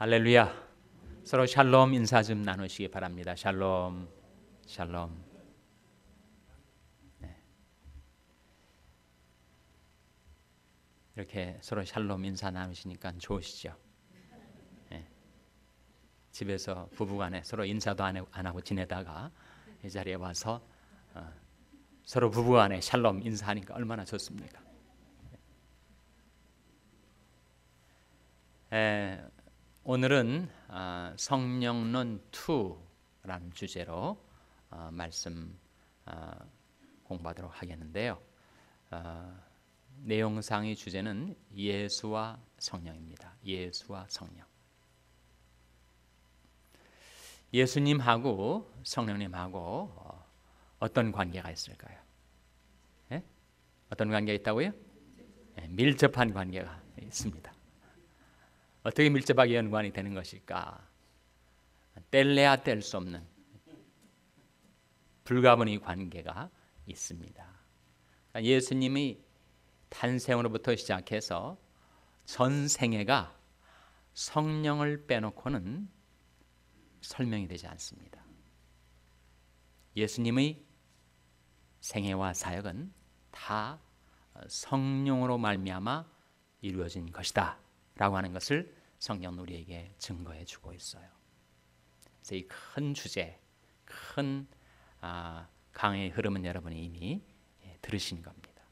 할렐루야. 서로 샬롬 인사 좀 나누시기 바랍니다. 샬롬, 샬롬. 네. 이렇게 서로 샬롬 인사 나누시니까 좋으시죠? 네. 집에서 부부간에 서로 인사도 안 하고 지내다가 이 자리에 와서 서로 부부간에 샬롬 인사하니까 얼마나 좋습니까? 오늘은 성령론 2라는 주제로 말씀 공부하도록 하겠는데요. 내용상의 주제는 예수와 성령입니다. 예수와 성령. 예수님하고 성령님하고 어떤 관계가 있을까요? 네? 어떤 관계가 있다고요? 네, 밀접한 관계가 있습니다. 어떻게 밀접하게 연관이 되는 것일까? 뗄래야 뗄 수 없는 불가분의 관계가 있습니다. 그러니까 예수님이 탄생으로부터 시작해서 전 생애가 성령을 빼놓고는 설명이 되지 않습니다. 예수님의 생애와 사역은 다 성령으로 말미암아 이루어진 것이다 라고 하는 것을 성경은 우리에게 증거해 주고 있어요. 그래서 이 큰 주제, 큰 강의 흐름은 여러분이 이미 들으신 겁니다.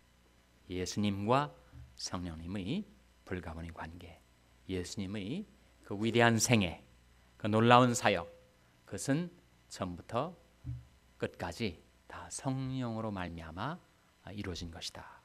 예수님과 성령님의 불가분의 관계, 예수님의 그 위대한 생애, 그 놀라운 사역, 그것은 처음부터 끝까지 다 성령으로 말미암아 이루어진 것이다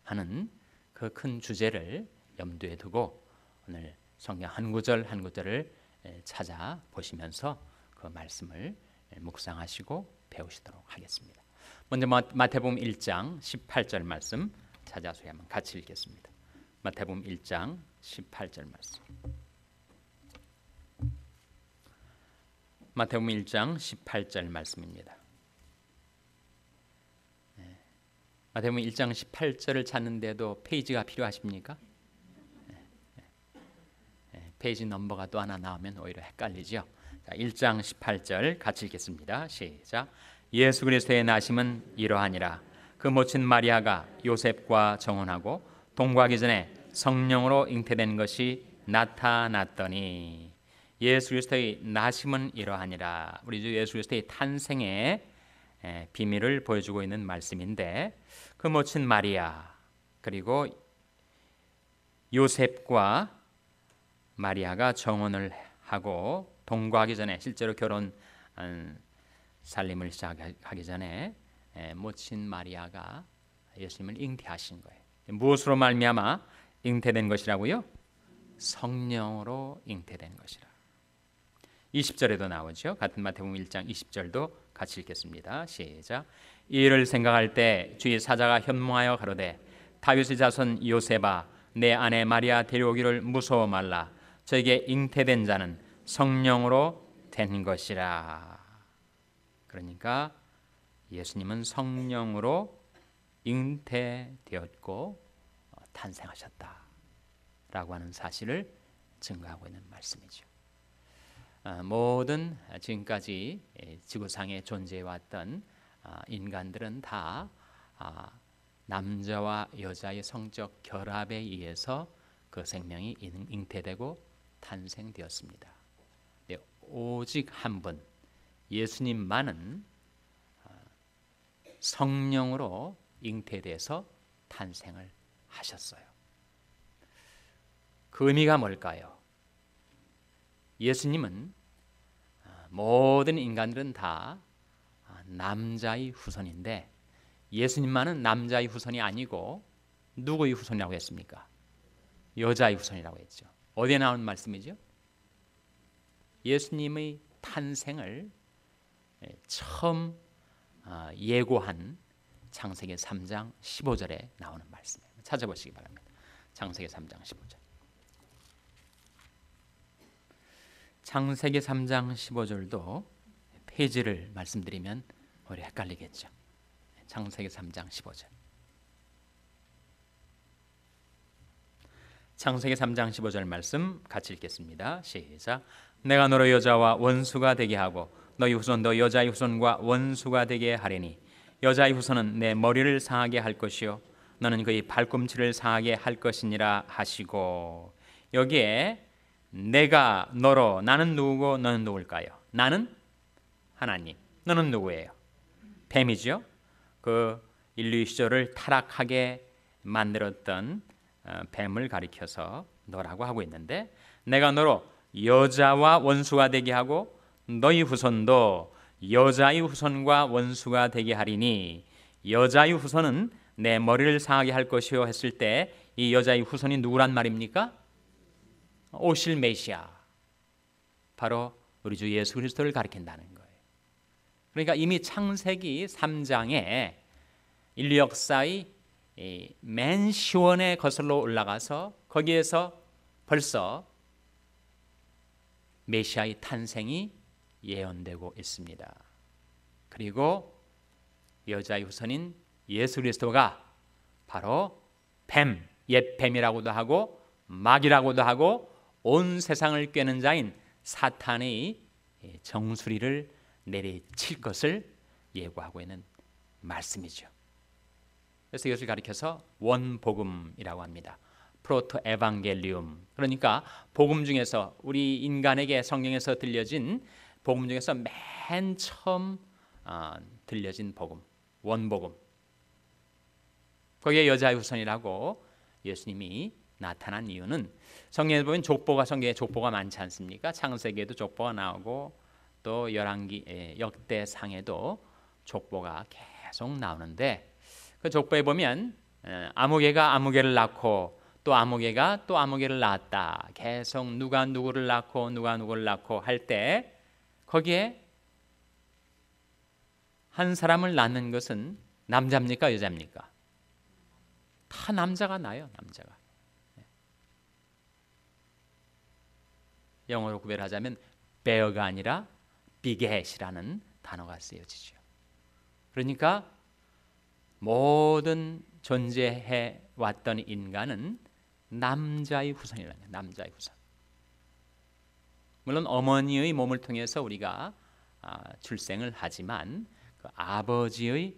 하는 그 큰 주제를 염두에 두고 오늘 성경 한 구절 한 구절을 찾아보시면서 그 말씀을 묵상하시고 배우시도록 하겠습니다. 먼저 마태복음 1장 18절 말씀 찾아서 한번 같이 읽겠습니다. 마태복음 1장 18절 말씀. 마태복음 1장 18절 말씀입니다. 마태복음 1장 18절을 찾는데도 페이지가 필요하십니까? 페이지 넘버가 또 하나 나오면 오히려 헷갈리죠. 자, 1장 18절 같이 읽겠습니다. 시작. 예수 그리스도의 나심은 이러하니라. 그 모친 마리아가 요셉과 정혼하고 동거하기 전에 성령으로 잉태된 것이 나타났더니. 예수 그리스도의 나심은 이러하니라. 우리 주 예수 그리스도의 탄생의 비밀을 보여주고 있는 말씀인데, 그 모친 마리아 그리고 요셉과 마리아가 정혼을 하고 동거하기 전에, 실제로 결혼 살림을 시작하기 전에 모친 마리아가 예수님을 잉태하신 거예요. 무엇으로 말미암아 잉태된 것이라고요? 성령으로 잉태된 것이라. 20절에도 나오죠. 같은 마태복음 1장 20절도 같이 읽겠습니다. 시작. 이 일을 생각할 때 주의 사자가 현몽하여 가로되 다윗의 자손 요셉아, 내 아내 마리아 데려오기를 무서워 말라. 저에게 잉태된 자는 성령으로 된 것이라. 그러니까 예수님은 성령으로 잉태되었고 탄생하셨다라고 하는 사실을 증거하고 있는 말씀이죠. 모든 지금까지 지구상에 존재해왔던 인간들은 다 남자와 여자의 성적 결합에 의해서 그 생명이 잉태되고 탄생되었습니다. 오직 한 분, 예수님만은 성령으로 잉태돼서 탄생을 하셨어요. 그 의미가 뭘까요? 예수님은 모든 인간들은 다 남자의 후손인데 예수님만은 남자의 후손이 아니고 누구의 후손이라고 했습니까? 여자의 후손이라고 했죠. 어디에 나오는 말씀이죠? 예수님의 탄생을 처음 예고한 창세기 3장 15절에 나오는 말씀이에요. 찾아보시기 바랍니다. 창세기 3장 15절. 창세기 3장 15절도 페이지를 말씀드리면 오히려 헷갈리겠죠. 창세기 3장 15절. 창세기 3장 15절 말씀 같이 읽겠습니다. 시작. 내가 너로 여자와 원수가 되게 하고 너희 후손도 여자의 후손과 원수가 되게 하리니 여자의 후손은 내 머리를 상하게 할 것이요 너는 그의 발꿈치를 상하게 할 것이니라 하시고, 여기에 내가 너로, 나는 누구고 너는 누굴까요? 나는 하나님, 너는 누구예요? 뱀이죠. 그 인류 시절을 타락하게 만들었던 뱀을 가리켜서 너라고 하고 있는데, 내가 너로 여자와 원수가 되게 하고 너희 후손도 여자의 후손과 원수가 되게 하리니 여자의 후손은 내 머리를 상하게 할 것이요 했을 때 이 여자의 후손이 누구란 말입니까? 오실 메시아, 바로 우리 주 예수 그리스도를 가리킨다는 거예요. 그러니까 이미 창세기 3장에 인류 역사의 맨 시원에 거슬러 올라가서 거기에서 벌써 메시아의 탄생이 예언되고 있습니다. 그리고 여자의 후손인 예수 그리스도가 바로 뱀, 옛 뱀이라고도 하고 마귀라고도 하고 온 세상을 꿰는 자인 사탄의 정수리를 내리칠 것을 예고하고 있는 말씀이죠. 그래서 이것을 가리켜서 원복음이라고 합니다. 프로토 에반겔리움. 그러니까 복음 중에서 우리 인간에게 성경에서 들려진 복음 중에서 맨 처음 들려진 복음, 원복음. 거기에 여자의 후손이라고 예수님이 나타난 이유는, 성경에 보면 족보가, 성경에 족보가 많지 않습니까? 창세기에도 족보가 나오고 또 열왕기, 역대상에도 족보가 계속 나오는데, 그 족보에 보면 아무개가 아무개를 낳고 또 아무개가 또 아무개를 낳았다, 계속 누가 누구를 낳고 누가 누구를 낳고 할 때 거기에 한 사람을 낳는 것은 남자입니까 여자입니까? 다 남자가 나요. 남자가. 영어로 구별하자면 bear가 아니라 beget이라는 단어가 쓰여지죠. 그러니까 모든 존재해 왔던 인간은 남자의 후손이라는 거예요. 남자의 후손. 물론 어머니의 몸을 통해서 우리가 출생을 하지만 그 아버지의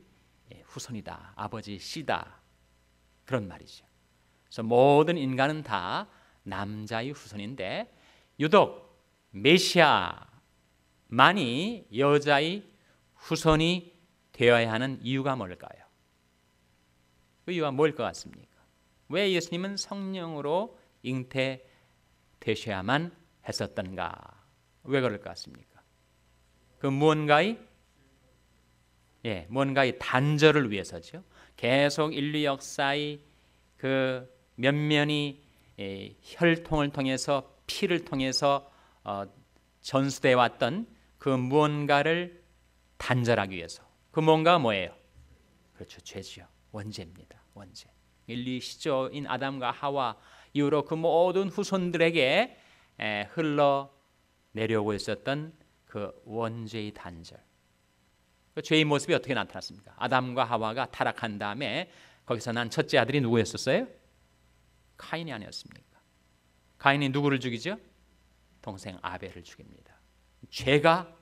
후손이다, 아버지의 씨다, 그런 말이죠. 그래서 모든 인간은 다 남자의 후손인데 유독 메시아만이 여자의 후손이 되어야 하는 이유가 뭘까요? 그 이유가 뭘 것 같습니까? 왜 예수님은 성령으로 잉태되셔야만 했었던가? 왜 그럴 것 같습니까? 그 무언가의 단절을 위해서죠. 계속 인류 역사의 그 면면이 혈통을 통해서, 피를 통해서 전수되어 왔던 그 무언가를 단절하기 위해서. 그 뭔가가 뭐예요? 그렇죠, 죄죠. 원죄입니다. 원죄. 인류 시조인 아담과 하와 이후로 그 모든 후손들에게 흘러 내려오고 있었던 그 원죄의 단절. 그 죄의 모습이 어떻게 나타났습니까? 아담과 하와가 타락한 다음에 거기서 난 첫째 아들이 누구였었어요? 카인이 아니었습니까? 카인이 누구를 죽이죠? 동생 아벨을 죽입니다. 죄가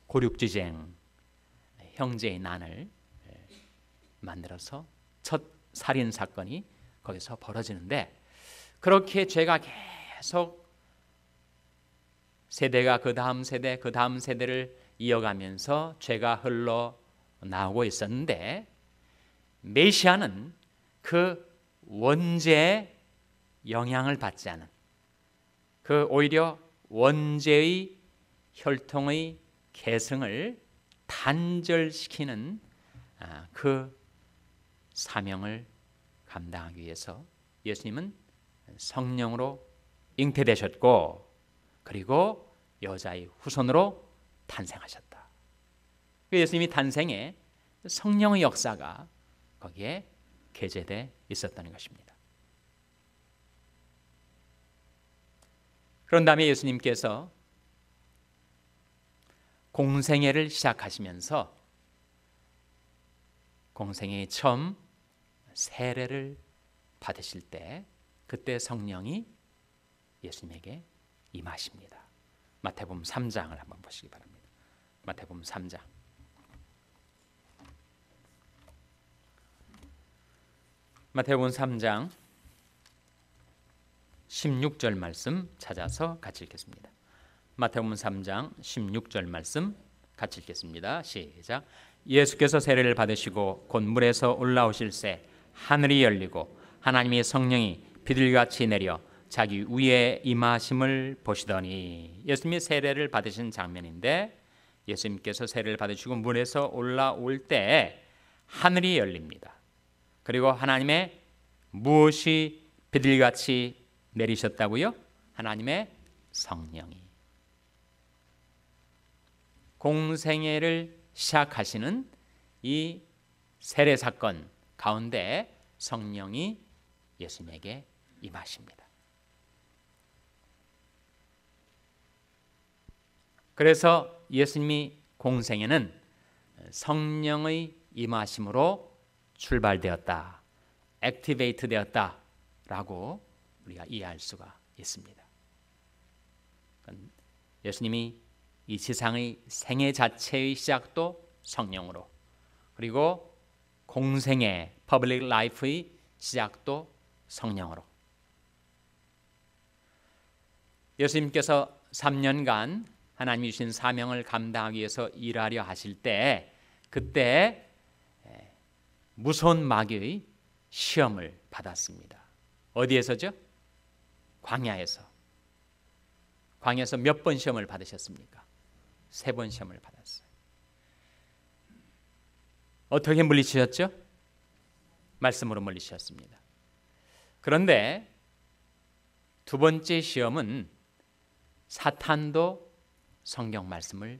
고륙지쟁, 형제의 난을 만들어서 첫 살인 사건이 거기서 벌어지는데, 그렇게 죄가 계속 세대가 그 다음 세대, 그 다음 세대를 이어가면서 죄가 흘러나오고 있었는데, 메시아는 그 원죄의 영향을 받지 않은, 그 오히려 원죄의 혈통의 계승을 단절시키는 그 사명을 감당하기 위해서 예수님은 성령으로 잉태되셨고, 그리고 여자의 후손으로 탄생하셨다. 예수님이 탄생에 성령의 역사가 거기에 게재되어 있었다는 것입니다. 그런 다음에 예수님께서 공생애를 시작하시면서 공생애의 처음 세례를 받으실 때 그때 성령이 예수님에게 임하십니다. 마태복음 3장을 한번 보시기 바랍니다. 마태복음 3장. 마태복음 3장 16절 말씀 찾아서 같이 읽겠습니다. 마태복음 3장 16절 말씀 같이 읽겠습니다. 시작. 예수께서 세례를 받으시고 곧 물에서 올라오실새 하늘이 열리고 하나님의 성령이 비둘기같이 내려 자기 위에 임하심을 보시더니, 예수님이 세례를 받으신 장면인데, 예수님께서 세례를 받으시고 물에서 올라올 때 하늘이 열립니다. 그리고 하나님의 무엇이 비둘기같이 내리셨다고요? 하나님의 성령이. 공생애를 시작하시는 이 세례 사건 가운데 성령이 예수님에게 임하십니다. 그래서 예수님이 공생애는 성령의 임하심으로 출발되었다, 액티베이트 되었다라고 우리가 이해할 수가 있습니다. 예수님이 이 세상의 생애 자체의 시작도 성령으로, 그리고 공생애 퍼블릭 라이프의 시작도 성령으로. 예수님께서 3년간 하나님이 주신 사명을 감당하기 위해서 일하려 하실 때, 그때 무서운 마귀의 시험을 받았습니다. 어디에서죠? 광야에서. 광야에서 몇 번 시험을 받으셨습니까? 3번 시험을 받았어요. 어떻게 물리치셨죠? 말씀으로 물리치셨습니다. 그런데 두 번째 시험은 사탄도 성경 말씀을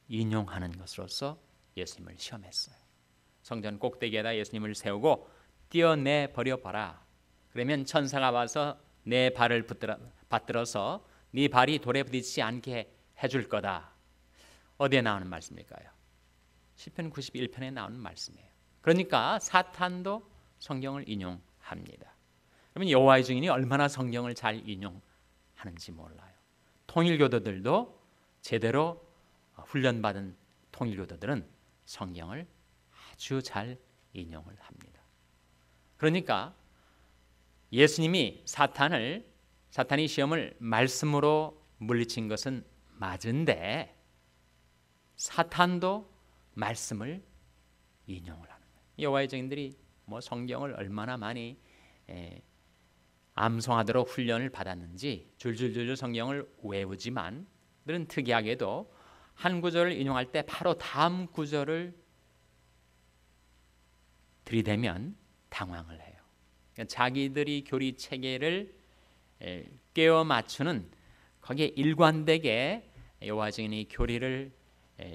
인용하는 것으로서 예수님을 시험했어요. 성전 꼭대기에다 예수님을 세우고 띄어내 버려봐라. 그러면 천사가 와서 내 발을 받들어서 네 발이 돌에 부딪히지 않게 해줄 거다. 어디에 나오는 말씀일까요? 시편 91편에 나오는 말씀이에요. 그러니까 사탄도 성경을 인용합니다. 그러면 여호와의 증인이 얼마나 성경을 잘 인용하는지 몰라요. 통일교도들도 제대로 훈련받은 통일교도들은 성경을 아주 잘 인용을 합니다. 그러니까 예수님이 사탄이 시험을 말씀으로 물리친 것은 맞은데, 사탄도 말씀을 인용을 하는 거예요. 여호와의 증인들이 성경을 얼마나 많이 암송하도록 훈련을 받았는지 줄줄줄 성경을 외우지만, 그들은 특이하게도 한 구절을 인용할 때 바로 다음 구절을 들이대면 당황을 해요. 그러니까 자기들이 교리 체계를 깨워 맞추는, 거기에 일관되게 여호와 증인이 교리를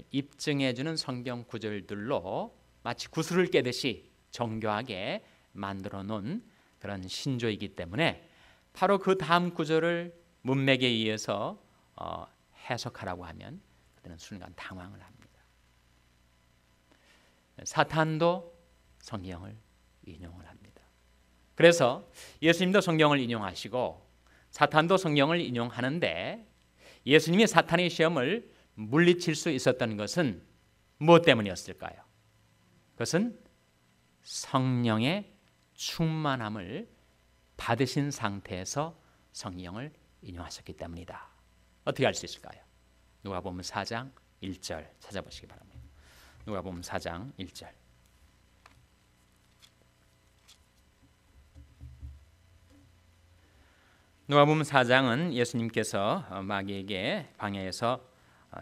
입증해 주는 성경 구절들로 마치 구슬을 깨듯이 정교하게 만들어 놓은 그런 신조이기 때문에 바로 그 다음 구절을 문맥에 의해서 해석하라고 하면 그들은 순간 당황을 합니다. 사탄도 성경을 인용을 합니다. 그래서 예수님도 성경을 인용하시고 사탄도 성경을 인용하는데, 예수님이 사탄의 시험을 물리칠 수 있었던 것은 무엇 때문이었을까요? 그것은 성령의 충만함을 받으신 상태에서 성령을 인용하셨기 때문이다. 어떻게 알 수 있을까요? 누가복음 4장 1절 찾아보시기 바랍니다. 누가복음 4장 1절. 누가복음 4장은 예수님께서 마귀에게 광야에서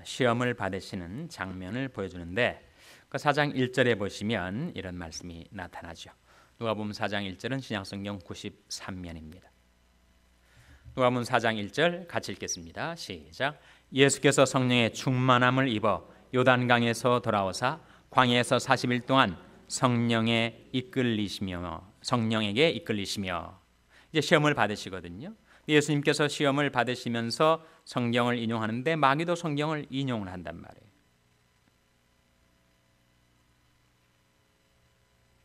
시험을 받으시는 장면을 보여주는데, 그 4장 1절에 보시면 이런 말씀이 나타나죠. 누가복음 4장 1절은 신약성경 93면입니다. 누가복음 4장 1절 같이 읽겠습니다. 시작. 예수께서 성령의 충만함을 입어 요단강에서 돌아오사 광야에서 40일 동안 성령에게 이끌리시며 이제 시험을 받으시거든요. 예수님께서 시험을 받으시면서 성경을 인용하는데 마귀도 성경을 인용을 한단 말이에요.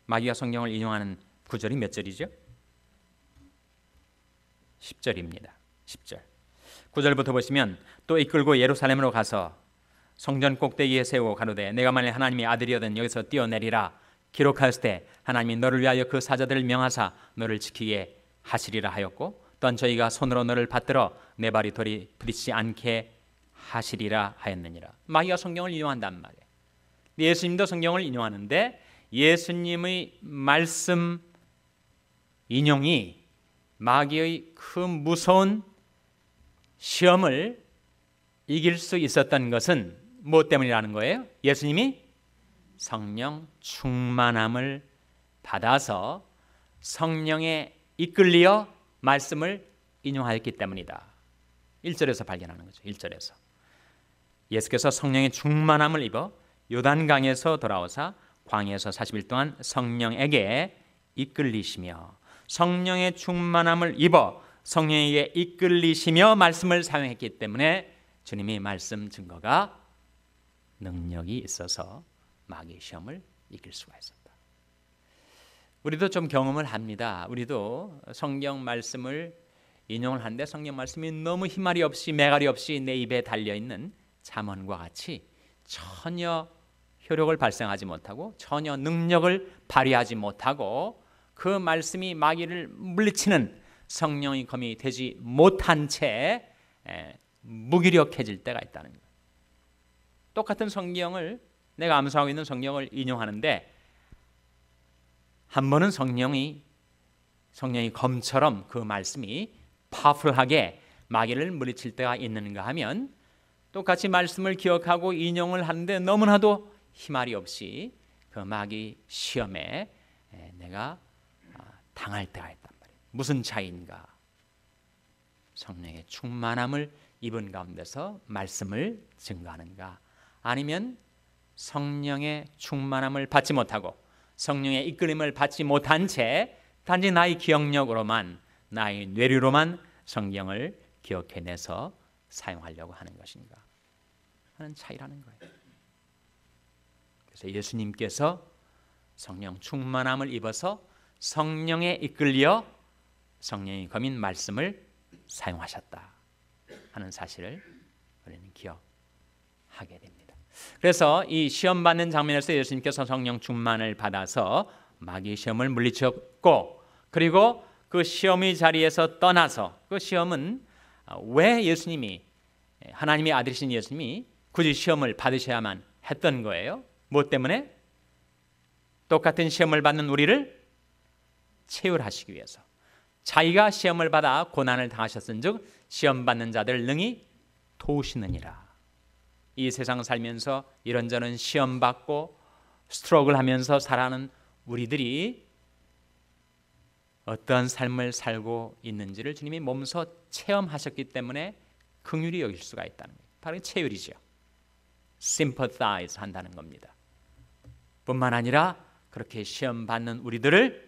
마귀가 성경을 인용하는 구절이 몇 절이죠? 10절입니다. 10절. 9절부터 보시면 또 이끌고 예루살렘으로 가서 성전 꼭대기에 세우고 가로되 내가 만일 하나님의 아들이거든 여기서 뛰어내리라. 기록하였을 때 하나님이 너를 위하여 그 사자들을 명하사 너를 지키게 하시리라 하였고 또한 저희가 손으로 너를 받들어 내 발이 돌이 부딪히지 않게 하시리라 하였느니라. 마귀가 성경을 인용한단 말이에요. 예수님도 성경을 인용하는데 예수님의 말씀 인용이 마귀의 그 무서운 시험을 이길 수 있었던 것은 무엇 때문이라는 거예요? 예수님이 성령 충만함을 받아서 성령에 이끌려 말씀을 인용하였기 때문이다. 1절에서 발견하는 거죠. 1절에서 예수께서 성령의 충만함을 입어 요단강에서 돌아오사 광야에서 40일 동안 성령에게 이끌리시며 성령의 충만함을 입어 성령에게 이끌리시며 말씀을 사용했기 때문에 주님의 말씀 증거가 능력이 있어서 마귀의 시험을 이길 수가 있었다. 우리도 좀 경험을 합니다. 우리도 성경 말씀을 인용을 하는데 성경 말씀이 너무 희말이 없이 매갈이 없이 내 입에 달려있는 잠언과 같이 전혀 효력을 발생하지 못하고 전혀 능력을 발휘하지 못하고 그 말씀이 마귀를 물리치는 성령의 검이 되지 못한 채 무기력해질 때가 있다는 거예요. 똑같은 성경을 내가 암송하고 있는 성경을 인용하는데 한 번은 성령이 검처럼 그 말씀이 파워풀하게 마귀를 물리칠 때가 있는가 하면 똑같이 말씀을 기억하고 인용을 하는데 너무나도 희말이 없이 그 마귀 시험에 내가 당할 때가 있단 말이에요. 무슨 차이인가? 성령의 충만함을 입은 가운데서 말씀을 증거하는가? 아니면 성령의 충만함을 받지 못하고 성령의 이끌림을 받지 못한 채 단지 나의 기억력으로만 나의 뇌리로만 성경을 기억해내서 사용하려고 하는 것인가 하는 차이라는 거예요. 그래서 예수님께서 성령 충만함을 입어서 성령에 이끌려 성령이 검인 말씀을 사용하셨다 하는 사실을 우리는 기억하게 됩니다. 그래서 이 시험 받는 장면에서 예수님께서 성령 충만을 받아서 마귀 시험을 물리쳤고 그리고 그 시험의 자리에서 떠나서 그 시험은 왜 예수님이 하나님의 아들이신 예수님이 굳이 시험을 받으셔야만 했던 거예요? 무엇 때문에? 똑같은 시험을 받는 우리를 체휼하시기 위해서. 자기가 시험을 받아 고난을 당하셨은즉 시험 받는 자들 능히 도우시느니라. 이 세상 살면서 이런저런 시험 받고 스트러글 하면서 살아가는 우리들이 어떠한 삶을 살고 있는지를 주님이 몸소 체험하셨기 때문에 긍휼히 여길 수가 있다는 거예요. 바로 체휼이죠. sympathize 한다는 겁니다. 뿐만 아니라 그렇게 시험 받는 우리들을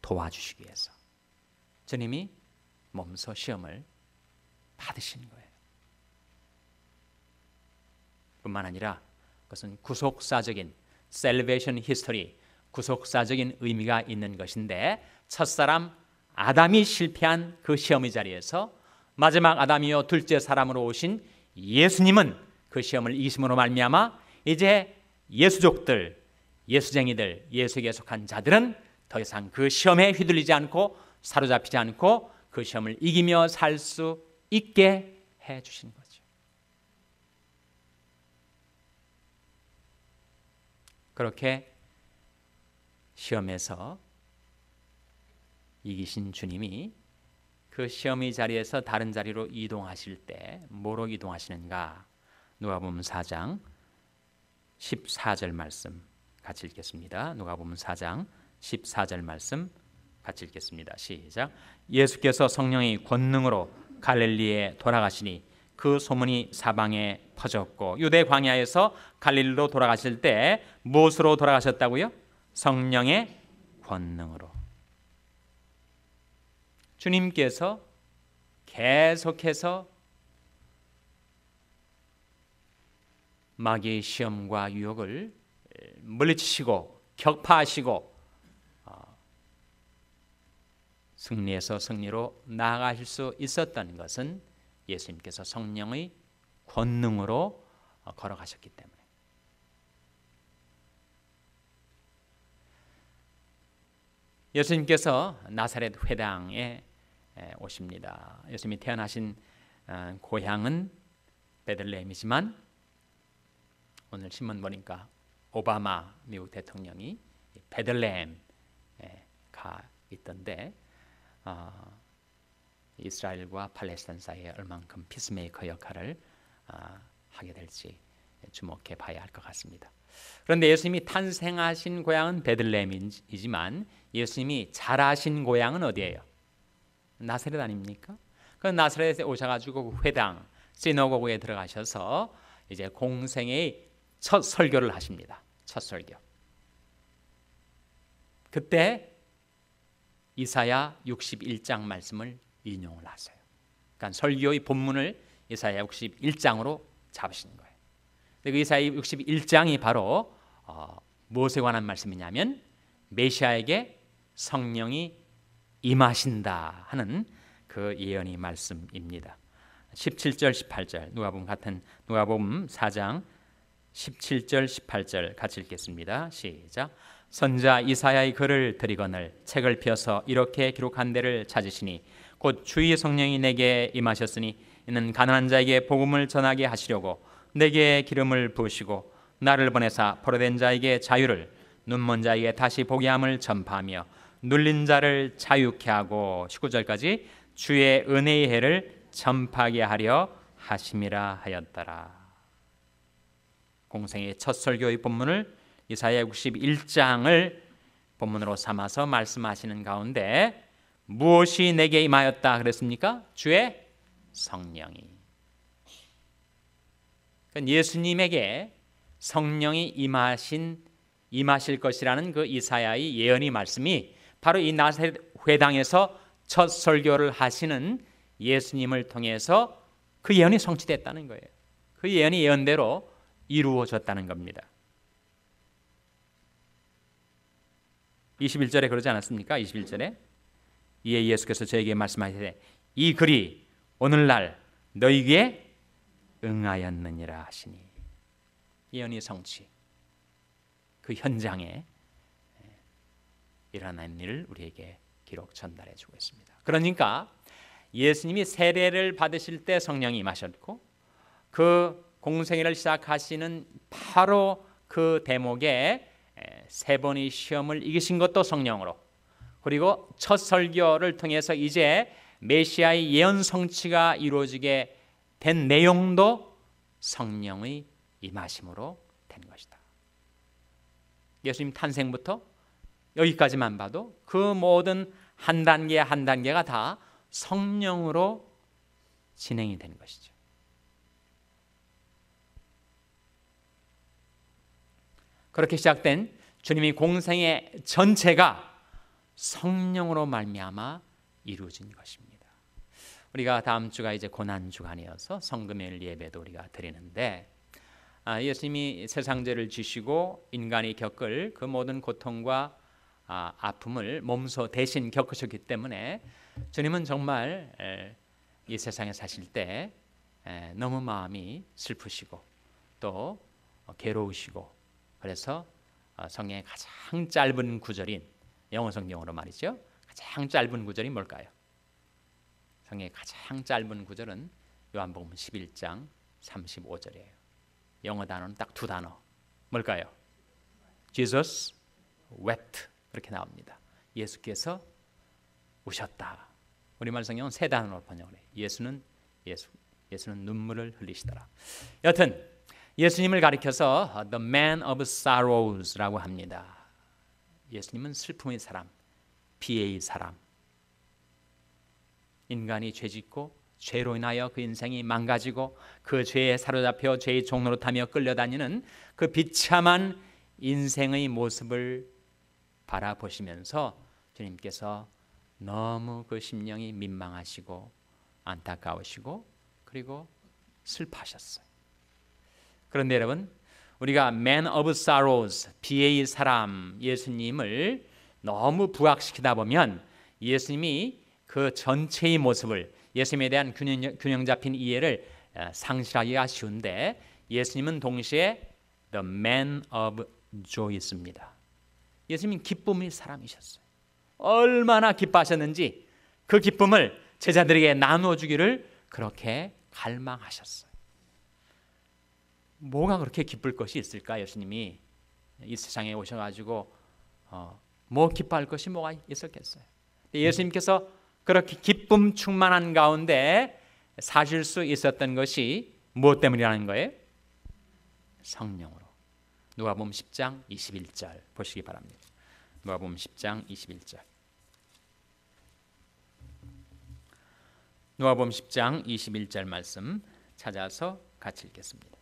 도와주시기 위해서 주님이 몸소 시험을 받으신 거예요. 뿐만 아니라 그것은 구속사적인 salvation history, 구속사적인 의미가 있는 것인데 첫사람 아담이 실패한 그 시험의 자리에서 마지막 아담이요 둘째 사람으로 오신 예수님은 그 시험을 이기심으로 말미암아 이제 예수족들, 예수쟁이들, 예수에게 속한 자들은 더 이상 그 시험에 휘둘리지 않고 사로잡히지 않고 그 시험을 이기며 살 수 있게 해 주신 거죠. 그렇게 시험에서 이기신 주님이 그 시험의 자리에서 다른 자리로 이동하실 때 뭐로 이동하시는가? 누가복음 4장 14절 말씀 같이 읽겠습니다. 누가복음 4장 14절 말씀 같이 읽겠습니다. 시작. 예수께서 성령의 권능으로 갈릴리에 돌아가시니 그 소문이 사방에 퍼졌고 유대 광야에서 갈릴리로 돌아가실 때 무엇으로 돌아가셨다고요? 성령의 권능으로. 주님께서 계속해서 마귀의 시험과 유혹을 물리치시고 격파하시고 승리에서 승리로 나아가실 수 있었던 것은 예수님께서 성령의 권능으로 걸어가셨기 때문에. 예수님께서 나사렛 회당에 오십니다. 예수님이 태어나신 고향은 베들레헴이지만 오늘 신문 보니까 오바마 미국 대통령이 베들레헴에 가 있던데 이스라엘과 팔레스타인 사이에 얼만큼 피스메이커 역할을 하게 될지 주목해 봐야 할 것 같습니다. 그런데 예수님이 탄생하신 고향은 베들레헴이지만 예수님이 자라신 고향은 어디예요? 나사렛 아닙니까? 그 나사렛에 오셔가지고 그 회당 시너고그에 들어가셔서 이제 공생의 첫 설교를 하십니다. 첫 설교. 그때 이사야 61장 말씀을 인용을 하세요. 그러니까 설교의 본문을 이사야 61장으로 잡으신 거예요. 그 이사야 61장이 바로 무엇에 관한 말씀이냐면 메시아에게 성령이 임하신다 하는 그 예언의 말씀입니다. 17절 18절 누가복음 같은 누가복음 4장 17절 18절 같이 읽겠습니다. 시작. 선자 이사야의 글을 드리거늘 책을 펴서 이렇게 기록한 데를 찾으시니 곧 주의 성령이 내게 임하셨으니 이는 가난한 자에게 복음을 전하게 하시려고 내게 기름을 부으시고 나를 보내사 포로된 자에게 자유를 눈먼 자에게 다시 보게 함을 전파하며 눌린 자를 자유케 하고 19절까지 주의 은혜의 해를 전파하게 하려 하심이라 하였더라. 공생의 첫 설교의 본문을 이사야 61장을 본문으로 삼아서 말씀하시는 가운데 무엇이 내게 임하였다 그랬습니까? 주의 성령이. 그러니까 예수님에게 성령이 임하실 것이라는 그 이사야의 예언의 말씀이 바로 이 나사렛 회당에서 첫 설교를 하시는 예수님을 통해서 그 예언이 성취됐다는 거예요. 그 예언이 예언대로 이루어졌다는 겁니다. 21절에 그러지 않았습니까? 21절에 이에 예수께서 저에게 말씀하시되 이 글이 오늘날 너희에게 응하였느니라 하시니 예언의 성취 그 현장에 일어난 일을 우리에게 기록 전달해 주고 있습니다. 그러니까 예수님이 세례를 받으실 때 성령이 임하셨고 그 공생애를 시작하시는 바로 그 대목에 세 번의 시험을 이기신 것도 성령으로 그리고 첫 설교를 통해서 이제 메시아의 예언 성취가 이루어지게 된 내용도 성령의 임하심으로 된 것이다. 예수님 탄생부터 여기까지만 봐도 그 모든 한 단계 한 단계가 다 성령으로 진행이 된 것이죠. 그렇게 시작된 주님의 공생의 전체가 성령으로 말미암아 이루어진 것입니다. 우리가 다음 주가 이제 고난 주간이어서 성금요일 예배도 우리가 드리는데 예수님이 세상 죄를 지시고 인간이 겪을 그 모든 고통과 아픔을 몸소 대신 겪으셨기 때문에 주님은 정말 이 세상에 사실 때 너무 마음이 슬프시고 또 괴로우시고 그래서 성경의 가장 짧은 구절인 영어 성경으로 말이죠. 가장 짧은 구절이 뭘까요? 성경의 가장 짧은 구절은 요한복음 11장 35절이에요. 영어 단어는 딱 두 단어. 뭘까요? Jesus wept 그렇게 나옵니다. 예수께서 우셨다. 우리말 성경은 세 단어로 번역을 해요. 예수는 눈물을 흘리시더라. 여튼 예수님을 가리켜서 The Man of Sorrows라고 합니다. 예수님은 슬픔의 사람, 비애의 사람. 인간이 죄짓고 죄로 인하여 그 인생이 망가지고 그 죄에 사로잡혀 죄의 종로로 타며 끌려다니는 그 비참한 인생의 모습을 바라보시면서 주님께서 너무 그 심령이 민망하시고 안타까우시고 그리고 슬퍼하셨어요. 그런데 여러분 우리가 Man of Sorrows 비애의 사람 예수님을 너무 부각시키다 보면 예수님이 그 전체의 모습을, 예수님에 대한 균형 잡힌 이해를 상실하기가 쉬운데, 예수님은 동시에 The Man of Joy였습니다. 예수님은 기쁨의 사람이셨어요. 얼마나 기뻐하셨는지 그 기쁨을 제자들에게 나누어 주기를 그렇게 갈망하셨어요. 뭐가 그렇게 기쁠 것이 있을까? 예수님이 이 세상에 오셔가지고 뭐 기뻐할 것이 뭐가 있었겠어요? 예수님께서 그렇게 기쁨 충만한 가운데 사실 수 있었던 것이 무엇 때문이라는 거예요? 성령으로. 누가복음 10장 21절 보시기 바랍니다. 누가복음 10장 21절. 누가복음 10장 21절 말씀 찾아서 같이 읽겠습니다.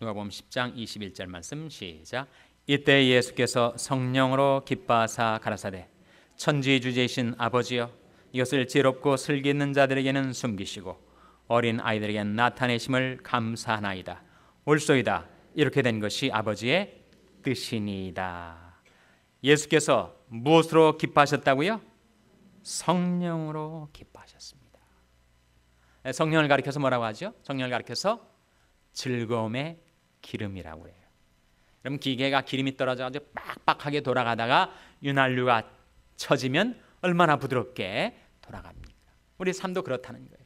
누가복음 10장 21절 말씀 시작. 이때 예수께서 성령으로 기뻐하사 가라사대 천지 주제이신 아버지여, 이것을 지혜롭고 슬기 있는 자들에게는 숨기시고 어린 아이들에게는 나타내심을 감사하나이다. 옳소이다. 이렇게 된 것이 아버지의 뜻이니이다. 예수께서 무엇으로 기뻐하셨다고요? 성령으로 기뻐하셨습니다. 성령을 가리켜서 뭐라고 하죠? 성령을 가리켜서 즐거움의 기름이라고 해요. 그럼 기계가 기름이 떨어져가지고 빡빡하게 돌아가다가 윤활유가 쳐지면 얼마나 부드럽게 돌아갑니까? 우리 삶도 그렇다는 거예요.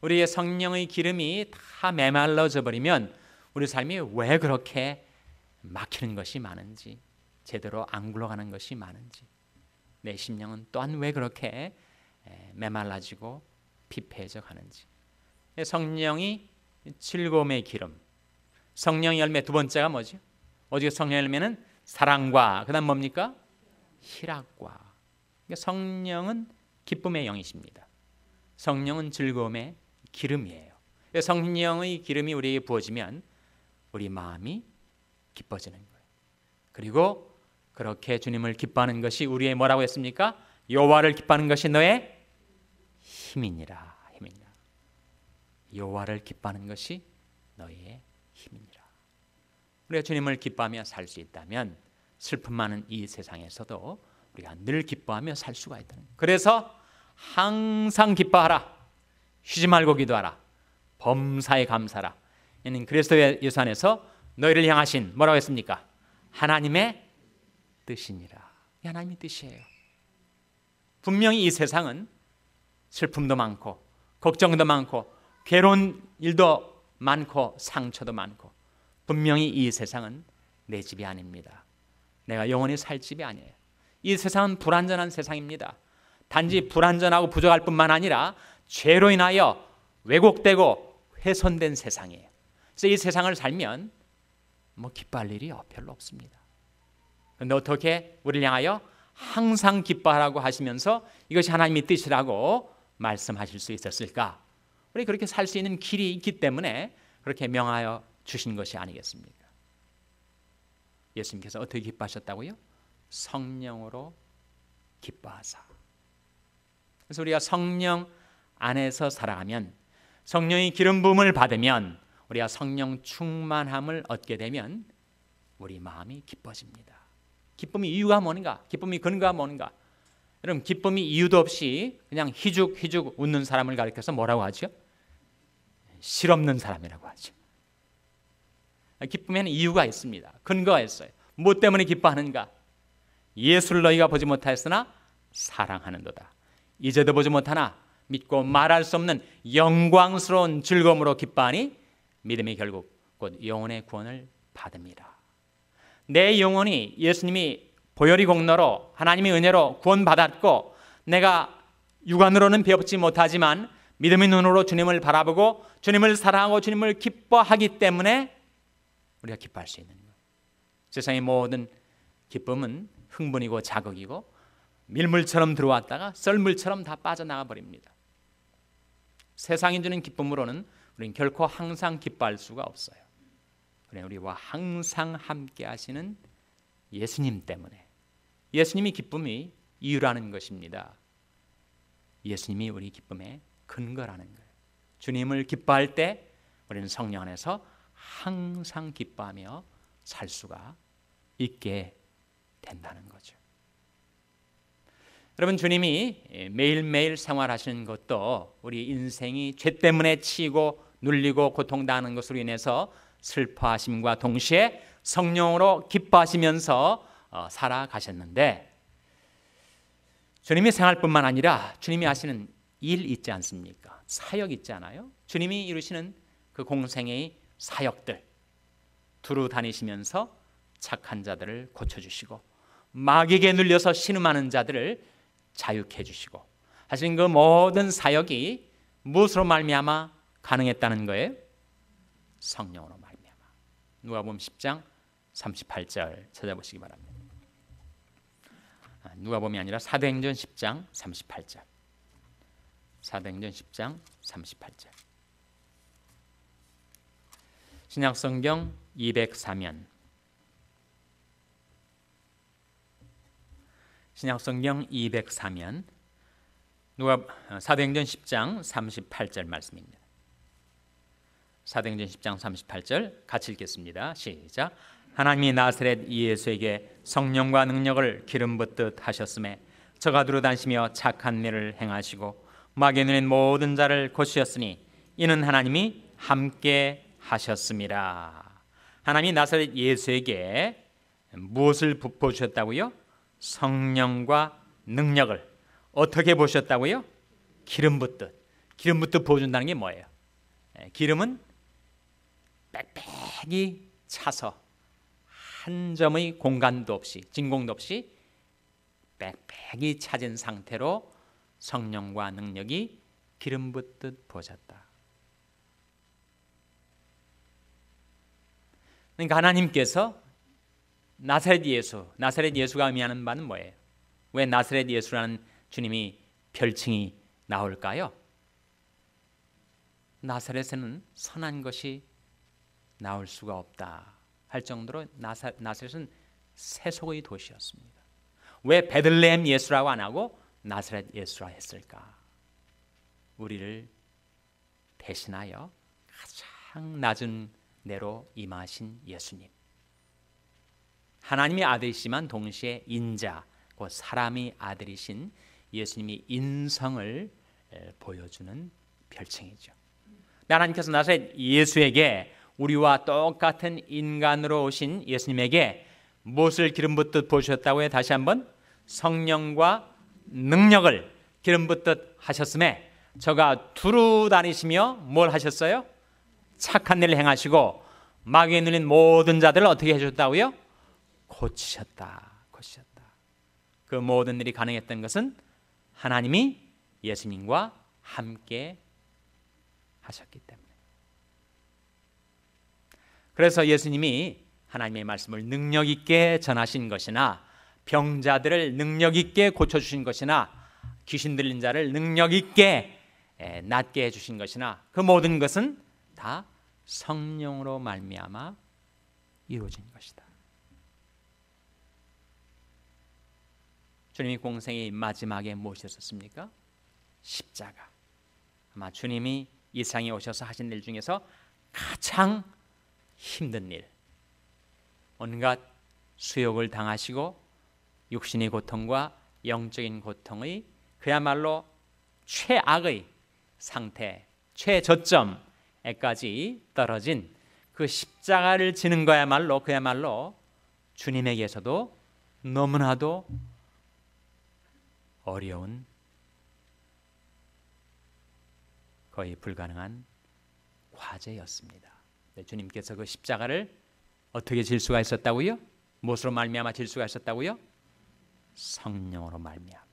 우리의 성령의 기름이 다 메말라져 버리면 우리 삶이 왜 그렇게 막히는 것이 많은지, 제대로 안 굴러가는 것이 많은지, 내 심령은 또한 왜 그렇게 메말라지고 피폐해져 가는지. 성령이 즐거움의 기름. 성령의 열매 두 번째가 뭐죠? 오직 성령의 열매는 사랑과 그다음 뭡니까? 희락과. 성령은 기쁨의 영이십니다. 성령은 즐거움의 기름이에요. 성령의 기름이 우리에게 부어지면 우리 마음이 기뻐지는 거예요. 그리고 그렇게 주님을 기뻐하는 것이 우리의 뭐라고 했습니까? 여호와를 기뻐하는 것이 너의 힘이니라. 힘이니라. 여호와를 기뻐하는 것이 너의 힘이니라. 우리가 주님을 기뻐하며 살 수 있다면 슬픔 많은 이 세상에서도 우리가 늘 기뻐하며 살 수가 있다는 거예요. 그래서 항상 기뻐하라. 쉬지 말고 기도하라. 범사에 감사하라. 이는 그리스도의 예수 안에서 너희를 향하신 뭐라고 했습니까? 하나님의 뜻이니라. 이 하나님의 뜻이에요. 분명히 이 세상은 슬픔도 많고 걱정도 많고 괴로운 일도 많고 상처도 많고, 분명히 이 세상은 내 집이 아닙니다. 내가 영원히 살 집이 아니에요. 이 세상은 불완전한 세상입니다. 단지 불완전하고 부족할 뿐만 아니라 죄로 인하여 왜곡되고 훼손된 세상이에요. 그래서 이 세상을 살면 뭐 기뻐할 일이 별로 없습니다. 그런데 어떻게 우리를 향하여 항상 기뻐하라고 하시면서 이것이 하나님의 뜻이라고 말씀하실 수 있었을까? 우리 그렇게 살 수 있는 길이 있기 때문에 그렇게 명하여 주신 것이 아니겠습니까? 예수님께서 어떻게 기뻐하셨다고요? 성령으로 기뻐하사. 그래서 우리가 성령 안에서 살아가면, 성령의 기름 부음을 받으면, 우리가 성령 충만함을 얻게 되면 우리 마음이 기뻐집니다. 기쁨의 이유가 뭔가? 기쁨의 근거가 뭔가? 여러분, 기쁨이 이유도 없이 그냥 희죽희죽 웃는 사람을 가리켜서 뭐라고 하죠? 실없는 사람이라고 하죠. 기쁨에는 이유가 있습니다. 근거가 있어요. 무엇 때문에 기뻐하는가? 예수를 너희가 보지 못하였으나 사랑하는도다. 이제도 보지 못하나 믿고 말할 수 없는 영광스러운 즐거움으로 기뻐하니 믿음이 결국 곧 영혼의 구원을 받음이라. 내 영혼이 예수님이 보혈의 공로로 하나님의 은혜로 구원받았고, 내가 육안으로는 배우지 못하지만 믿음의 눈으로 주님을 바라보고 주님을 사랑하고 주님을 기뻐하기 때문에 우리가 기뻐할 수 있는 거예요. 세상의 모든 기쁨은 흥분이고 자극이고 밀물처럼 들어왔다가 썰물처럼 다 빠져나가 버립니다. 세상이 주는 기쁨으로는 우리는 결코 항상 기뻐할 수가 없어요. 그래, 우리와 항상 함께 하시는 예수님 때문에, 예수님이 기쁨의 이유라는 것입니다. 예수님이 우리 기쁨의 근거라는 거예요. 주님을 기뻐할 때 우리는 성령 안에서 항상 기뻐하며 살 수가 있게 된다는 거죠. 여러분, 주님이 매일매일 생활하시는 것도 우리 인생이 죄 때문에 치이고 눌리고 고통당하는 것으로 인해서 슬퍼하심과 동시에 성령으로 기뻐하시면서 살아가셨는데, 주님이 생활뿐만 아니라 주님이 하시는 일 있지 않습니까? 사역 있지 않아요? 주님이 이루시는 그 공생의 사역들, 두루 다니시면서 착한 자들을 고쳐주시고 마귀에게 눌려서 신음하는 자들을 자유케 해주시고 하신 그 모든 사역이 무엇으로 말미암아 가능했다는 거예요? 성령으로 말미암아. 누가복음 10장 38절 찾아보시기 바랍니다. 누가복음이 아니라 사도행전 10장 38절. 사도행전 10장 38절. 신약성경 204면, 신약성경 204면 사도행전 10장 38절 말씀입니다. 사도행전 10장 38절 같이 읽겠습니다. 시작. 하나님이 나사렛 예수에게 성령과 능력을 기름 붓듯 하셨음에 저가 두루 다니시며 착한 일을 행하시고 마귀의 눈인 모든 자를 고치셨으니 이는 하나님이 함께 하셨습니다. 하나님이 나사렛 예수에게 무엇을 부어주셨다고요? 성령과 능력을. 어떻게 보셨다고요? 기름 붓듯. 기름 붓듯 부어준다는 게 뭐예요? 기름은 빽빽이 차서 한 점의 공간도 없이, 진공도 없이 빽빽이 차진 상태로 성령과 능력이 기름 붓듯 부어졌다. 그러니까 하나님께서 나사렛 예수가 의미하는 바는 뭐예요? 왜 나사렛 예수라는 주님이 별칭이 나올까요? 나사렛에는 선한 것이 나올 수가 없다 할 정도로 나사렛은 세속의 도시였습니다. 왜 베들레헴 예수라고 안 하고 나사렛 예수라 했을까? 우리를 대신하여 가장 낮은 내로 임하신 예수님, 하나님의 아들이시지만 동시에 인자, 곧 사람의 아들이신 예수님이 인성을 보여주는 별칭이죠. 하나님께서 나사렛 예수에게 우리와 똑같은 인간으로 오신 예수님에게 무엇을 기름 붓듯 보셨다고요? 다시 한번 성령과 능력을 기름 붓듯 하셨음에 저가 두루 다니시며 뭘 하셨어요? 착한 일을 행하시고 마귀에 눌린 모든 자들을 어떻게 해주셨다고요? 고치셨다. 그 모든 일이 가능했던 것은 하나님이 예수님과 함께 하셨기 때문에. 그래서 예수님이 하나님의 말씀을 능력 있게 전하신 것이나 병자들을 능력 있게 고쳐주신 것이나 귀신 들린 자를 능력 있게 낫게 해주신 것이나 그 모든 것은 다 성령으로 말미암아 이루어진 것이다. 주님이 공생의 마지막에 무엇이었습니까? 십자가. 아마 주님이 이 세상에 오셔서 하신 일 중에서 가장 힘든 일, 온갖 수욕을 당하시고 육신의 고통과 영적인 고통의 그야말로 최악의 상태, 최저점에까지 떨어진 그 십자가를 지는 그야말로 주님에게서도 너무나도 어려운, 거의 불가능한 과제였습니다. 주님께서 그 십자가를 어떻게 질 수가 있었다고요? 무엇으로 말미암아 질 수가 있었다고요? 성령으로 말미암아.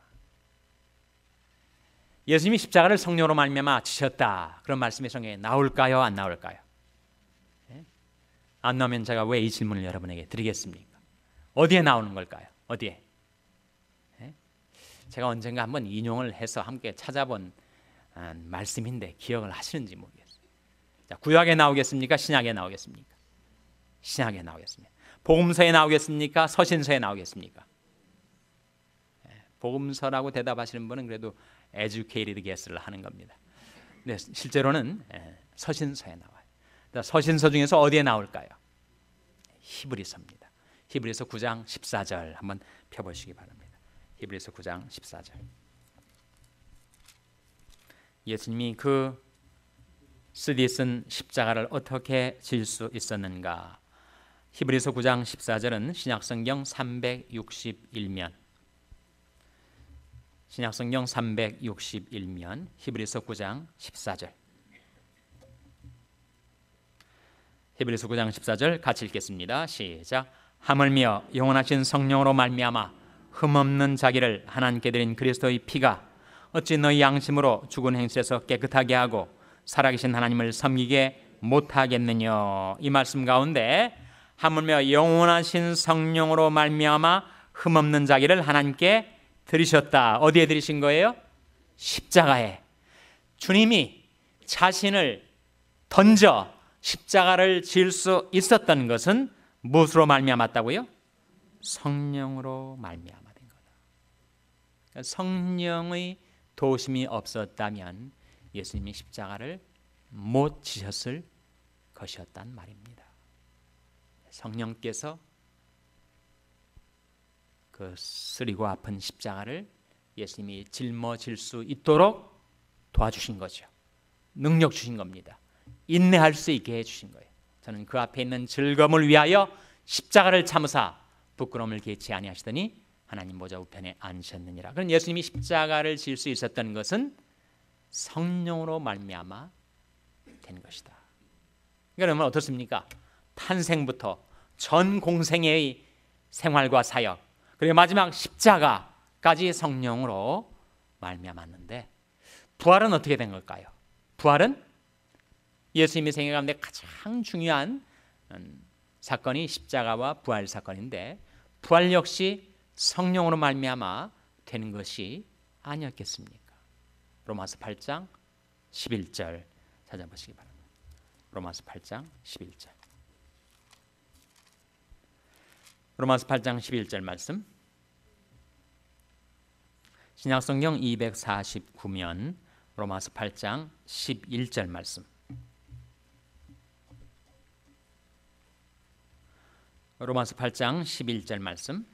예수님이 십자가를 성령으로 말미암아 지셨다. 그런 말씀이 성경에 나올까요? 안 나올까요? 안 나오면 제가 왜 이 질문을 여러분에게 드리겠습니까? 어디에 나오는 걸까요? 어디에? 제가 언젠가 한번 인용을 해서 함께 찾아본 말씀인데 기억을 하시는지 모르겠어요. 자, 구약에 나오겠습니까? 신약에 나오겠습니까? 신약에 나오겠습니다. 복음서에 나오겠습니까? 서신서에 나오겠습니까? 복음서라고 대답하시는 분은 그래도 educated guess를 하는 겁니다. 근데 실제로는 서신서에 나와요. 서신서 중에서 어디에 나올까요? 히브리서입니다. 히브리서 9장 14절 한번 펴보시기 바랍니다. 히브리서 9장 14절. 예수님이 그 쓰디쓴 십자가를 어떻게 질 수 있었는가? 히브리서 9장 14절은 신약성경 361면, 신약성경 361면 히브리서 9장 14절. 히브리서 9장 14절 같이 읽겠습니다. 시작. 하물며 영원하신 성령으로 말미암아 흠없는 자기를 하나님께 드린 그리스도의 피가 어찌 너희 양심으로 죽은 행실에서 깨끗하게 하고 살아계신 하나님을 섬기게 못하겠느냐. 이 말씀 가운데 하물며 영원하신 성령으로 말미암아 흠없는 자기를 하나님께 드리셨다. 어디에 드리신 거예요? 십자가에. 주님이 자신을 던져 십자가를 질 수 있었던 것은 무엇으로 말미암았다고요? 성령으로 말미암아 된 거다. 성령의 도우심이 없었다면 예수님이 십자가를 못 지셨을 것이었단 말입니다. 성령께서 그 쓰리고 아픈 십자가를 예수님이 짊어질 수 있도록 도와주신 거죠. 능력 주신 겁니다. 인내할 수 있게 해주신 거예요. 저는 그 앞에 있는 즐거움을 위하여 십자가를 참으사 부끄러움을 개치 아니하시더니 하나님 보좌 우편에 앉으셨느니라. 그런 예수님이 십자가를 질 수 있었던 것은 성령으로 말미암아 된 것이다. 그러면 어떻습니까? 탄생부터 전 공생애의 생활과 사역, 그리고 마지막 십자가까지 성령으로 말미암았는데, 부활은 어떻게 된 걸까요? 부활은 예수님의 생애 가운데 가장 중요한 사건이 십자가와 부활 사건인데, 부활 역시 성령으로 말미암아 되는 것이 아니었겠습니까? 로마서 8장 11절 찾아보시기 바랍니다. 로마서 8장 11절. 로마서 8장 11절 말씀. 신약성경 249면 로마서 8장 11절 말씀. 로마서 8장 11절 말씀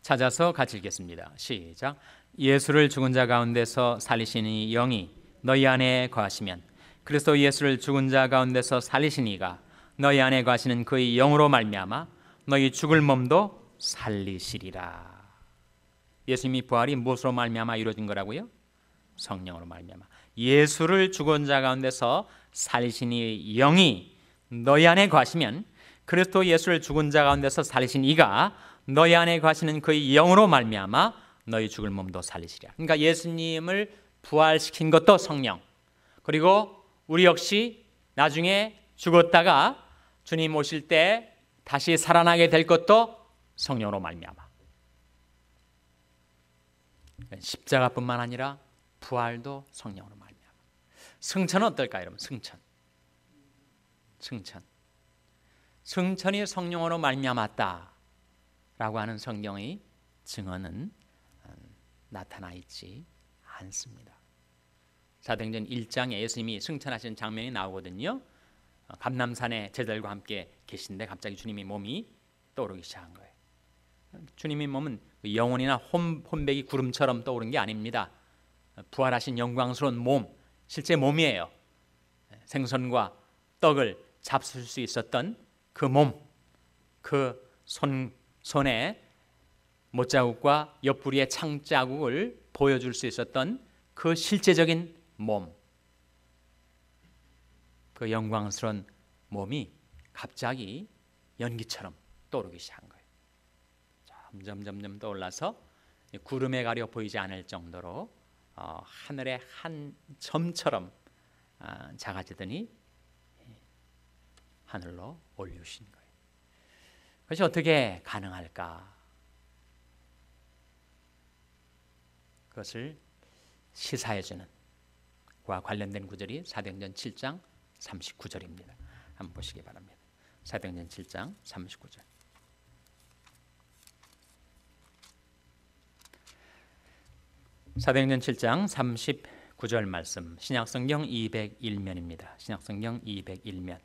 찾아서 같이 읽겠습니다. 시작. 예수를 죽은 자 가운데서 살리신 이 영이 너희 안에 거하시면 그리스도 예수를 죽은 자 가운데서 살리신 이가 너희 안에 거하시는 그의 영으로 말미암아 너희 죽을 몸도 살리시리라. 예수님이 부활이 무엇으로 말미암아 이루어진 거라고요? 성령으로 말미암아. 예수를 죽은 자 가운데서 살리신 이 영이 너희 안에 거하시면 그리스도 예수를 죽은 자 가운데서 살리신 이가 너희 안에 거하시는 그의 영으로 말미암아 너희 죽을 몸도 살리시리라. 그러니까 예수님을 부활시킨 것도 성령, 그리고 우리 역시 나중에 죽었다가 주님 오실 때 다시 살아나게 될 것도 성령으로 말미암아. 십자가뿐만 아니라 부활도 성령으로 말미암아. 승천은 어떨까요, 여러분? 승천이 성령으로 말미암았다라고 하는 성경의 증언은 나타나 있지 않습니다. 사도행전 1장에 예수님이 승천하신 장면이 나오거든요. 감람산에 제자들과 함께 계신데 갑자기 주님의 몸이 떠오르기 시작한 거예요. 주님의 몸은 영혼이나 혼백이 구름처럼 떠오른 게 아닙니다. 부활하신 영광스러운 몸, 실제 몸이에요. 생선과 떡을 잡술 수 있었던 그 몸, 그 손에 못자국과 옆구리의 창자국을 보여줄 수 있었던 그 실제적인 몸, 그 영광스러운 몸이 갑자기 연기처럼 떠오르기 시작한 거예요. 점점 떠올라서 구름에 가려 보이지 않을 정도로 하늘의 한 점처럼 작아지더니 하늘로 올리신 거예요. 그것이 어떻게 가능할까? 그것을 시사해주는 그와 관련된 구절이 사도행전 7장 39절입니다. 한번 보시기 바랍니다. 사도행전 7장 39절. 사도행전 7장 39절 말씀, 신약성경 201면입니다. 신약성경 201면.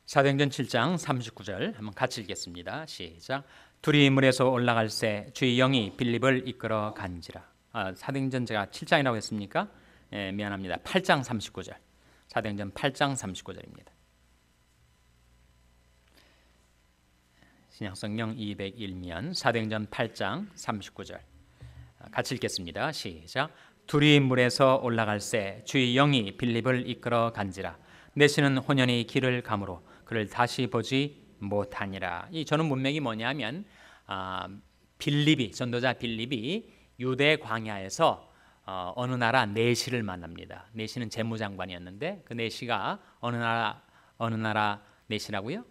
사도행전 7장 39절 한번 같이 읽겠습니다. 시작. 둘이 물에서 올라갈새 주의 영이 빌립을 이끌어 간지라. 사도행전 제가 7장이라고 했습니까? 미안합니다. 8장 39절. 사도행전 8장 39절입니다. 신약성경 201면 사도행전 8장 39절 같이 읽겠습니다. 시작. 둘이 물에서 올라갈새 주의 영이 빌립을 이끌어 간지라. 내시는 혼연히 길을 가므로 그를 다시 보지 못하니라. 이 전후 문맥이 뭐냐면 빌립이 전도자 빌립이 유대 광야에서 어느 나라 내시를 만납니다. 내시는 재무장관이었는데 그 내시가 어느 나라 내시라고요?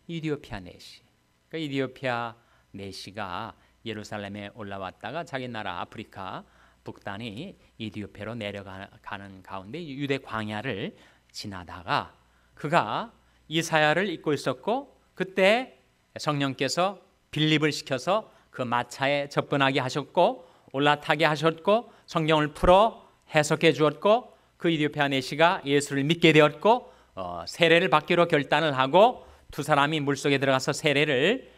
이디오피아 내시. 그 이디오피아 내시가 예루살렘에 올라왔다가 자기 나라 아프리카 북단이 이디오피아로 내려가는 가운데 유대 광야를 지나다가 그가 이사야를 읽고 있었고 그때 성령께서 빌립을 시켜서 그 마차에 접근하게 하셨고 올라타게 하셨고 성경을 풀어 해석해 주었고 그 이디오피아 내시가 예수를 믿게 되었고 세례를 받기로 결단을 하고 두 사람이 물속에 들어가서 세례식을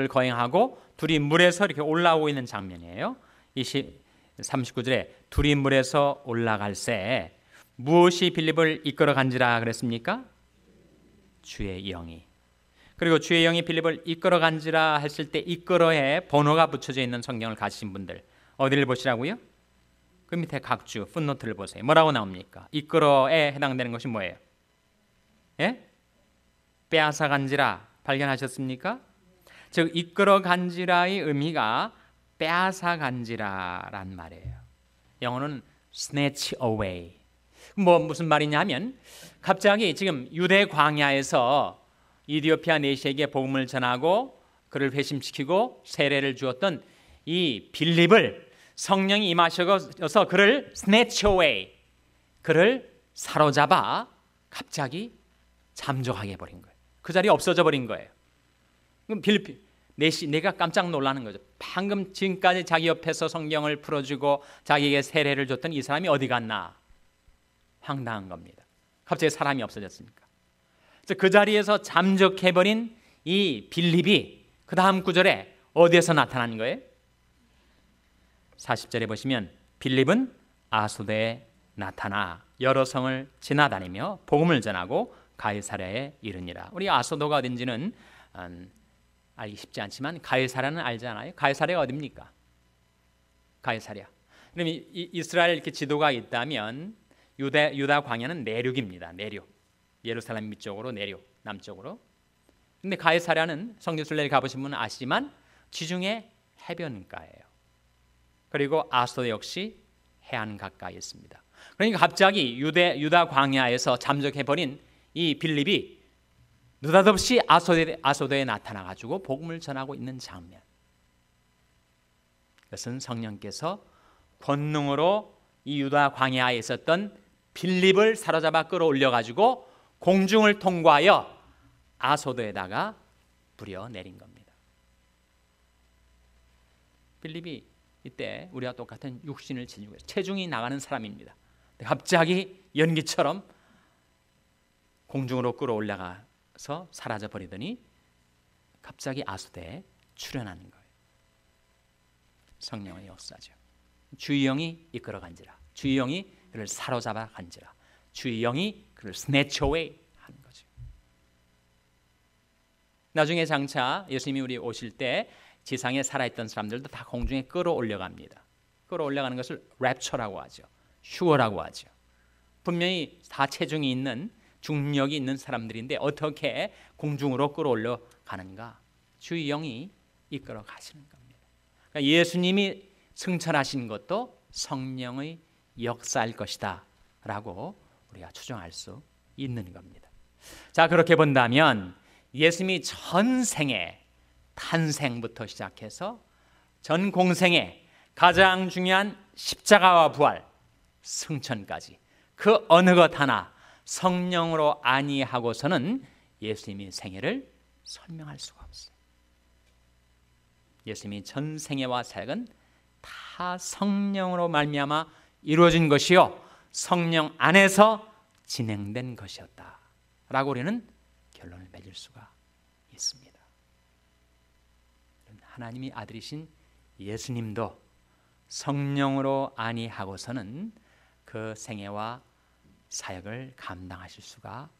거행하고 둘이 물에서 이렇게 올라오고 있는 장면이에요. 39절에 둘이 물에서 올라갈새 무엇이 빌립을 이끌어 간지라 그랬습니까? 주의 영이. 그리고 주의 영이 빌립을 이끌어 간지라 했을 때 이끌어에 번호가 붙여져 있는 성경을 가지신 분들 어디를 보시라고요? 그 밑에 각주 풋노트를 보세요. 뭐라고 나옵니까? 이끌어에 해당되는 것이 뭐예요? 예? 빼앗아 간지라 발견하셨습니까? 즉 이끌어 간지라의 의미가 빼앗아 간지라란 말이에요. 영어로는 snatch away. 무슨 말이냐면 갑자기 지금 유대 광야에서 이디오피아 내시에게 복음을 전하고 그를 회심시키고 세례를 주었던 이 빌립을 성령이 임하셔서 그를 snatch away, 그를 사로잡아 갑자기 잠적하게 해버린 거예요. 그 자리에 없어져 버린 거예요. 그럼 빌립 내가 깜짝 놀라는 거죠. 방금 지금까지 자기 옆에서 성경을 풀어주고 자기에게 세례를 줬던 이 사람이 어디 갔나? 황당한 겁니다. 갑자기 사람이 없어졌으니까. 그래서 그 자리에서 잠적해버린 이 빌립이 그 다음 구절에 어디에서 나타나는 거예요? 40절에 보시면 빌립은 아소대에 나타나 여러 성을 지나다니며 복음을 전하고 가이사랴에 이르니라. 우리 아소도가 어딘지는 알기 쉽지 않지만 가이사랴는 알잖아요. 가이사랴가 어디입니까? 가이사랴. 그럼 이스라엘 이렇게 지도가 있다면 유다 광야는 내륙입니다. 내륙. 예루살렘 밑쪽으로 내륙, 남쪽으로. 근데 가이사랴는 성지순례를 가보신 분은 아시지만 지중해 해변가예요. 그리고 아소도 역시 해안 가까이 있습니다. 그러니까 갑자기 유다 광야에서 잠적해버린 이 빌립이 느닷없이 아소도에 나타나가지고 복음을 전하고 있는 장면. 그것은 성령께서 권능으로 이 유다 광야에 있었던 빌립을 사로잡아 끌어올려가지고 공중을 통과하여 아소도에다가 뿌려 내린 겁니다. 빌립이 이때 우리와 똑같은 육신을 지니고 체중이 나가는 사람입니다. 갑자기 연기처럼 공중으로 끌어올라가서 사라져 버리더니 갑자기 아소대에 출현하는 거예요. 성령의 역사죠. 주의 영이 이끌어 간지라. 주의 영이 그를 사로잡아 간지라. 주의 영이 그를 snatch away 하는 거죠. 나중에 장차 예수님이 우리 오실 때 지상에 살아있던 사람들도 다 공중에 끌어올려갑니다. 끌어올려가는 것을 랩처라고 하죠. 휴어라고 하죠. 분명히 다 체중이 있는 중력이 있는 사람들인데 어떻게 공중으로 끌어올려 가는가? 주의 영이 이끌어 가시는 겁니다. 그러니까 예수님이 승천하신 것도 성령의 역사일 것이다 라고 우리가 추정할 수 있는 겁니다. 자, 그렇게 본다면 예수님이 전생에 탄생부터 시작해서 전 공생에 가장 중요한 십자가와 부활, 승천까지 그 어느 것 하나 성령으로 아니하고서는 예수님의 생애를 설명할 수가 없어요. 예수님이 전 생애와 사역은 다 성령으로 말미암아 이루어진 것이요 성령 안에서 진행된 것이었다라고 라고 우리는 결론을 맺을 수가 있습니다. 하나님의 아들이신 예수님도 성령으로 아니하고서는 그 생애와 사역을 감당하실 수가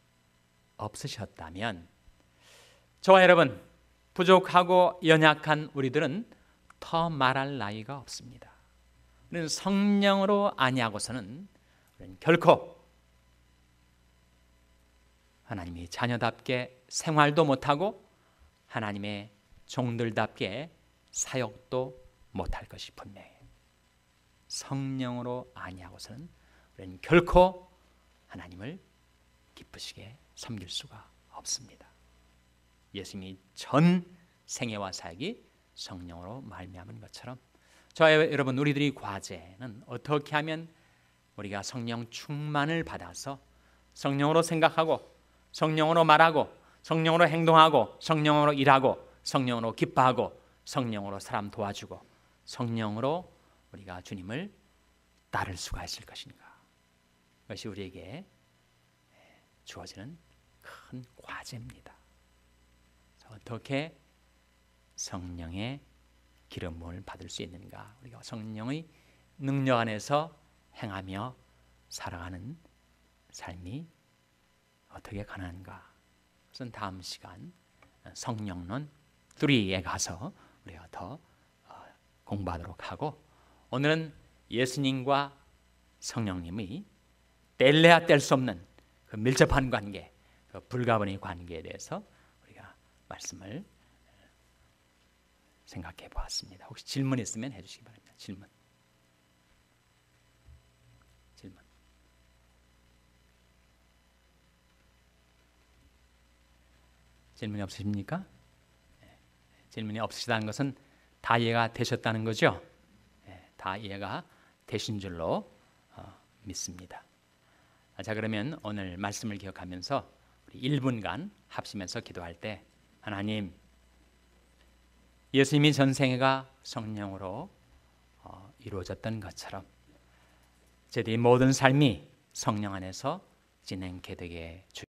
없으셨다면 저와 여러분, 부족하고 연약한 우리들은 더 말할 나위가 없습니다. 우리는 성령으로 아니하고서는 우리는 결코 하나님의 자녀답게 생활도 못하고 하나님의 종들답게 사역도 못할 것이 분명해요. 성령으로 아니하고서는 우리는 결코 하나님을 기쁘시게 섬길 수가 없습니다. 예수님이 전 생애와 사역이 성령으로 말미암은 것처럼 저와 여러분, 우리들의 과제는 어떻게 하면 우리가 성령 충만을 받아서 성령으로 생각하고 성령으로 말하고 성령으로 행동하고 성령으로 일하고 성령으로 기뻐하고 성령으로 사람 도와주고 성령으로 우리가 주님을 따를 수가 있을 것인가. 그것이 우리에게 주어지는 큰 과제입니다. 어떻게 성령의 기름 부음을 받을 수 있는가? 우리가 성령의 능력 안에서 행하며 살아가는 삶이 어떻게 가능한가? 그것은 다음 시간 성령론 3에 가서 우리가 더 공부하도록 하고, 오늘은 예수님과 성령님의 뗄래야 뗄 수 없는 그 밀접한 관계, 그 불가분의 관계에 대해서 우리가 말씀을 생각해 보았습니다. 혹시 질문 있으면 해주시기 바랍니다. 질문. 질문이 없으십니까? 질문이 없으시다는 것은 다 이해가 되셨다는 거죠? 다 이해가 되신 줄로 믿습니다. 자, 그러면 오늘 말씀을 기억하면서 우리 1분간 합심해서 기도할 때, 하나님, 예수님이 전생애가 성령으로 이루어졌던 것처럼 저희들의 모든 삶이 성령 안에서 진행되게 주시옵소서.